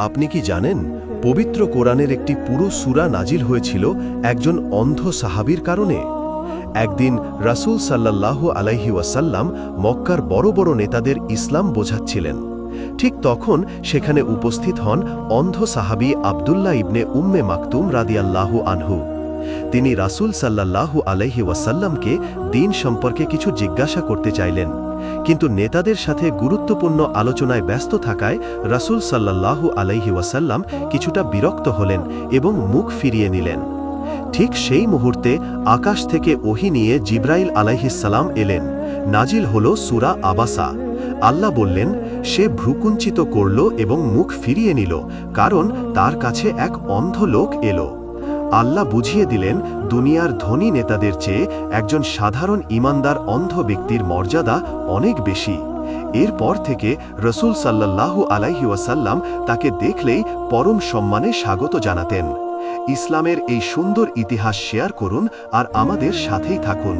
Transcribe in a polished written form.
আপনি কি জানেন, পবিত্র কোরআনের একটি পুরো সূরা নাজিল হয়েছিল একজন অন্ধ সাহাবীর কারণে? একদিন রাসূল সাল্লাল্লাহু আলাইহি ওয়াসাল্লাম মক্কার বড় বড় নেতাদের ইসলাম বোঝাচ্ছিলেন। ঠিক তখন সেখানে উপস্থিত হন অন্ধ সাহাবী আব্দুল্লাহ ইবনে উম্মে মাকতুম রাদিয়াল্লাহু আনহু। তিনি রাসূল সাল্লাল্লাহু আলাইহি ওয়াসাল্লামকে দ্বীন সম্পর্কে কিছু জিজ্ঞাসা করতে চাইলেন, কিন্তু নেতাদের সাথে গুরুত্বপূর্ণ আলোচনায় ব্যস্ত থাকায় রাসূল সাল্লাল্লাহু আলাইহি ওয়াসাল্লাম কিছুটা বিরক্ত হলেন এবং মুখ ফিরিয়ে নিলেন। ঠিক সেই মুহূর্তে আকাশ থেকে ওহী নিয়ে জিবরাইল আলাইহিসসালাম এলেন। নাজিল হল সূরা আবাসা। আল্লাহ বললেন, সে ভ্রুকুঞ্চিত করল এবং মুখ ফিরিয়ে নিল, কারণ তার কাছে এক অন্ধ লোক এলো। আল্লাহ বুঝিয়ে দিলেন, দুনিয়ার ধনী নেতাদের চেয়ে একজন সাধারণ ঈমানদার অন্ধ ব্যক্তির মর্যাদা অনেক বেশি। এরপর থেকে রাসূল সাল্লাল্লাহু আলাইহি ওয়াসাল্লাম তাকে দেখলেই পরম সম্মানে স্বাগত জানাতেন। ইসলামের এই সুন্দর ইতিহাস শেয়ার করুন আর আমাদের সাথেই থাকুন।